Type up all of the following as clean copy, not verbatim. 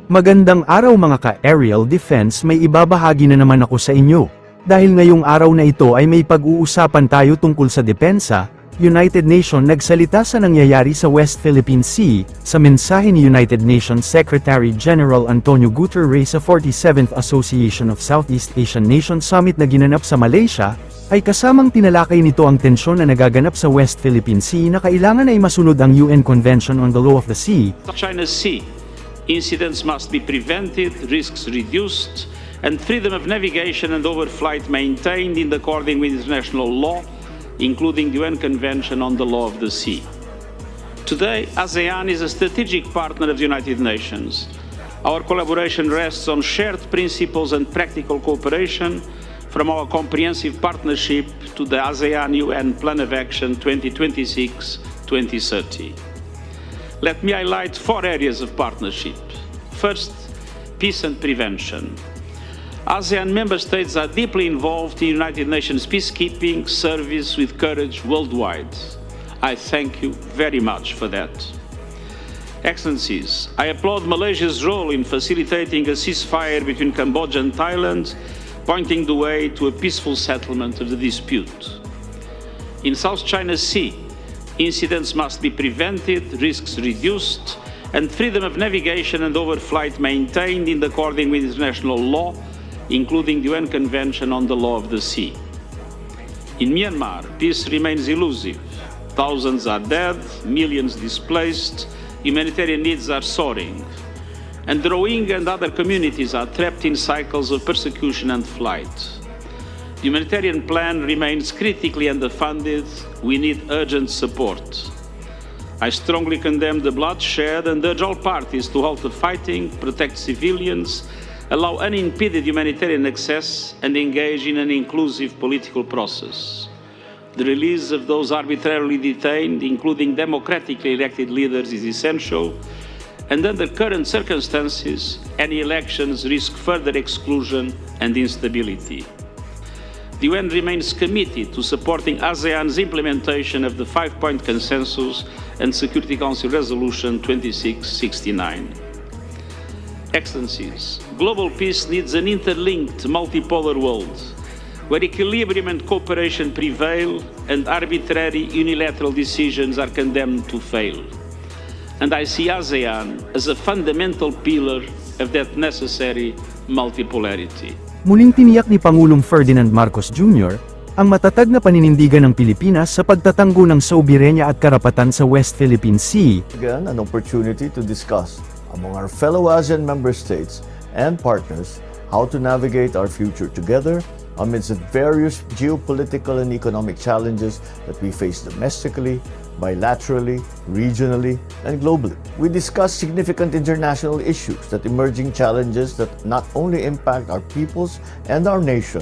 Magandang araw mga ka-aerial defense, may ibabahagi na naman ako sa inyo. Dahil ngayong araw na ito ay may pag-uusapan tayo tungkol sa depensa, United Nations nagsalita sa nangyayari sa West Philippine Sea, sa mensahe ni United Nations Secretary General Antonio Guterres sa 47th Association of Southeast Asian Nations Summit na ginanap sa Malaysia, ay kasamang tinalakay nito ang tensyon na nagaganap sa West Philippine Sea na kailangan ay masunod ang UN Convention on the Law of the Sea. China's Sea. Incidents must be prevented, risks reduced, and freedom of navigation and overflight maintained in accordance with international law, including the UN Convention on the Law of the Sea. Today, ASEAN is a strategic partner of the United Nations. Our collaboration rests on shared principles and practical cooperation, from our comprehensive partnership to the ASEAN-UN Plan of Action 2026-2030. Let me highlight 4 areas of partnership. First, peace and prevention. ASEAN member states are deeply involved in United Nations peacekeeping service with courage worldwide. I thank you very much for that. Excellencies, I applaud Malaysia's role in facilitating a ceasefire between Cambodia and Thailand, pointing the way to a peaceful settlement of the dispute. In South China Sea, incidents must be prevented, risks reduced, and freedom of navigation and overflight maintained in accordance with international law, including the UN Convention on the Law of the Sea. In Myanmar, peace remains elusive. Thousands are dead, millions displaced, humanitarian needs are soaring, and the Rohingya and other communities are trapped in cycles of persecution and flight. The humanitarian plan remains critically underfunded. We need urgent support. I strongly condemn the bloodshed and urge all parties to halt the fighting, protect civilians, allow unimpeded humanitarian access, and engage in an inclusive political process. The release of those arbitrarily detained, including democratically elected leaders, is essential, and under current circumstances, any elections risk further exclusion and instability. The UN remains committed to supporting ASEAN's implementation of the 5-point consensus and Security Council Resolution 2669. Excellencies, global peace needs an interlinked multipolar world where equilibrium and cooperation prevail and arbitrary unilateral decisions are condemned to fail. And I see ASEAN as a fundamental pillar of that necessary multipolarity. Muling tiniyak ni Pangulong Ferdinand Marcos Jr. ang matatag na paninindigan ng Pilipinas sa pagtatanggol ng soberenya at karapatan sa West Philippine Sea. Again, an opportunity to discuss among our fellow ASEAN member states and partners how to navigate our future together amidst the various geopolitical and economic challenges that we face domestically, bilaterally, regionally, and globally. We discuss significant international issues, that emerging challenges that not only impact our peoples and our nation,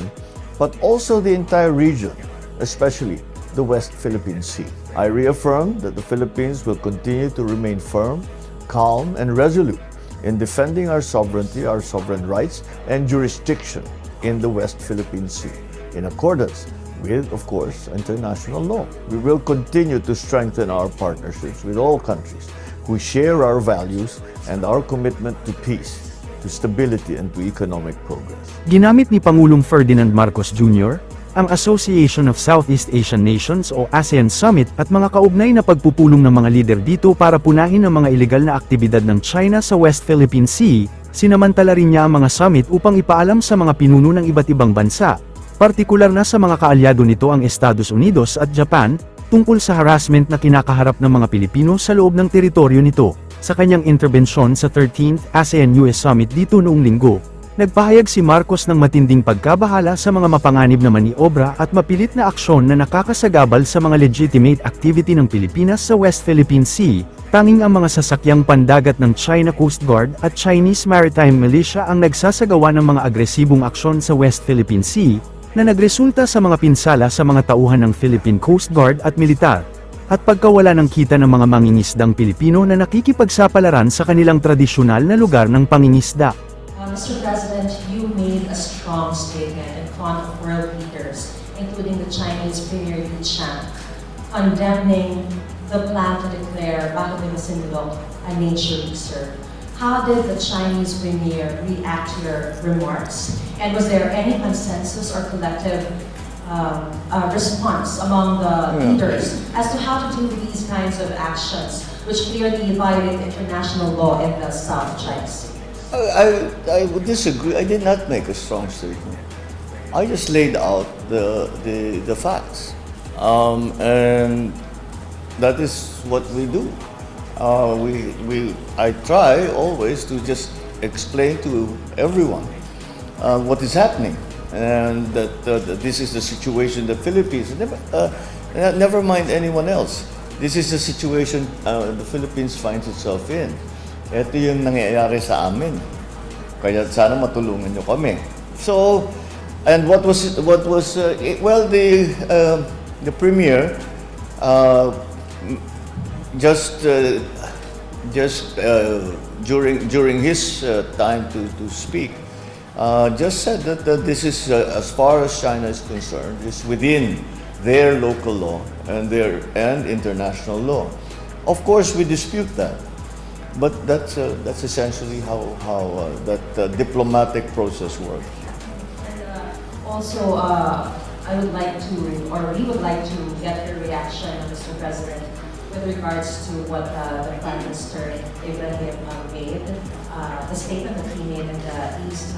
but also the entire region, especially the West Philippine Sea. I reaffirm that the Philippines will continue to remain firm, calm, and resolute in defending our sovereignty, our sovereign rights, and jurisdiction in the West Philippine Sea, in accordance with, of course, international law. We will continue to strengthen our partnerships with all countries who share our values and our commitment to peace, to stability, and to economic progress. Ginamit ni Pangulong Ferdinand Marcos Jr. ang Association of Southeast Asian Nations o ASEAN Summit at mga kaugnay na pagpupulong ng mga lider dito para punahin ang mga ilegal na aktibidad ng China sa West Philippine Sea. Sinamantala rin niya ang mga summit upang ipaalam sa mga pinuno ng iba't ibang bansa, partikular na sa mga kaalyado nito ang Estados Unidos at Japan, tungkol sa harassment na kinakaharap ng mga Pilipino sa loob ng teritoryo nito. Sa kanyang interbensyon sa 13th ASEAN-US Summit dito noong linggo, nagpahayag si Marcos ng matinding pagkabahala sa mga mapanganib na maniobra at mapilit na aksyon na nakakasagabal sa mga legitimate activity ng Pilipinas sa West Philippine Sea. Tanging ang mga sasakyang pandagat ng China Coast Guard at Chinese Maritime Militia ang nagsasagawa ng mga agresibong aksyon sa West Philippine Sea, na nagresulta sa mga pinsala sa mga tauhan ng Philippine Coast Guard at militar, at pagkawala ng kita ng mga mangingisdang Pilipino na nakikipagsapalaran sa kanilang tradisyonal na lugar ng pangingisda. Mr. President, you made a strong statement in front of world leaders, including the Chinese Premier Li Qiang, condemning the plan to declare Bato de Masinloc a nature reserve. How did the Chinese premier react to your remarks? And was there any consensus or collective response among the leaders as to how to do these kinds of actions, which clearly violate international law in the South China Sea? I would disagree. I did not make a strong statement. I just laid out the facts, and that is what we do. I try always to just explain to everyone what is happening, and that this is the situation the Philippines. Never mind anyone else. This is the situation the Philippines finds itself in. Ito yung nangyayari sa amin. Kaya sana matulungan nyo kami. So, and what was well, the premier just during his time to speak, just said that this is as far as China is concerned, is within their local law and international law. Of course, we dispute that, but that's essentially how that diplomatic process works. And also, I would like to, or we would like to get your reaction, Mr. President, with regards to what the Prime Minister Ibrahim made, the statement that he made in the East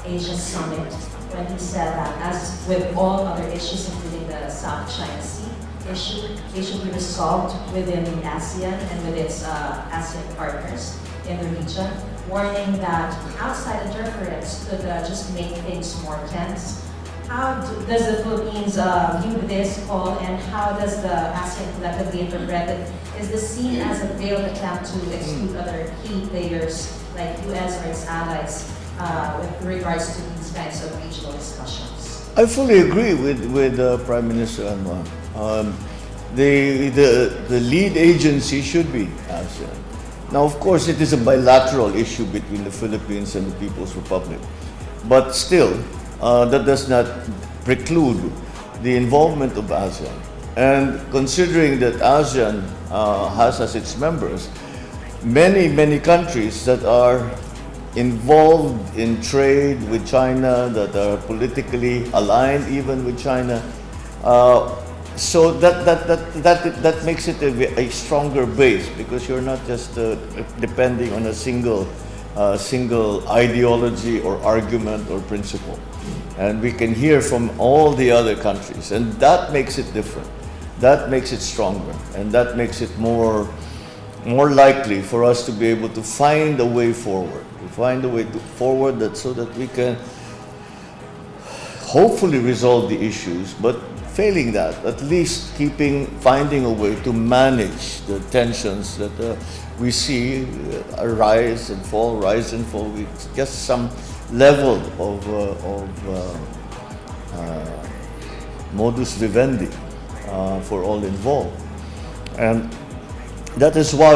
Asia Summit, when he said that as with all other issues, including the South China Sea issue, they should be resolved within the ASEAN and with its ASEAN partners in the region, warning that outside interference could just make things more tense. How does the Philippines view this call, and how does the ASEAN collectively interpret it? Is this seen as a failed attempt to exclude other key players like US or its allies with regards to these kinds of regional discussions? I fully agree with Prime Minister Anwar. The lead agency should be ASEAN. Now, of course, it is a bilateral issue between the Philippines and the People's Republic, but still, that does not preclude the involvement of ASEAN. And considering that ASEAN has as its members many countries that are involved in trade with China, that are politically aligned even with China, so that makes it a stronger base, because you're not just depending on a single ideology or argument or principle. And we can hear from all the other countries, and that makes it different. That makes it stronger, and that makes it more likely for us to be able to find a way forward. So that we can hopefully resolve the issues, but failing that, at least finding a way to manage the tensions that we see rise and fall with just some level of modus vivendi for all involved, and that is why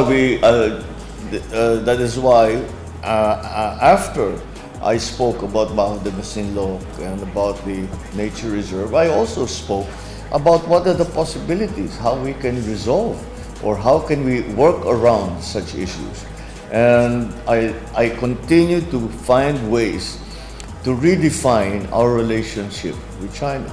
after I spoke about Bahog de Masinloc and about the nature reserve, I also spoke about what are the possibilities, how we can resolve, or how can we work around such issues. And I continue to find ways to redefine our relationship with China.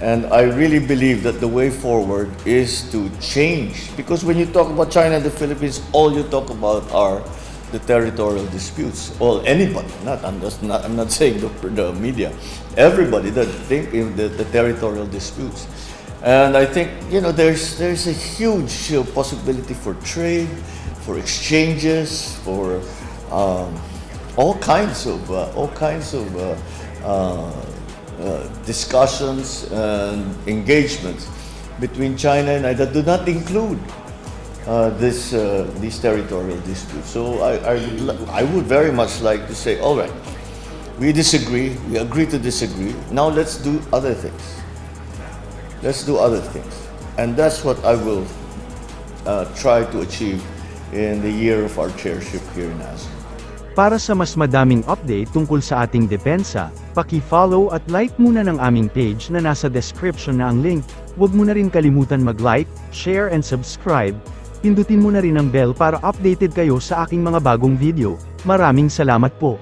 And I really believe that the way forward is to change, because when you talk about China and the Philippines, all you talk about are the territorial disputes. Well, anybody, I'm not saying the media, everybody that think in the territorial disputes. And I think, there's a huge possibility for trade, for exchanges, for all kinds of discussions and engagements between China and I that do not include these territorial disputes. So I would very much like to say, all right, we disagree, we agree to disagree. Now let's do other things. And that's what I will try to achieve in the year of our chairship here in ASEAN. Para sa mas madaming update tungkol sa ating depensa, paki-follow at like muna ng aming page na nasa description na ang link. Huwag mo na rin kalimutan mag-like, share and subscribe. Pindutin mo na rin ang bell para updated kayo sa aking mga bagong video. Maraming salamat po.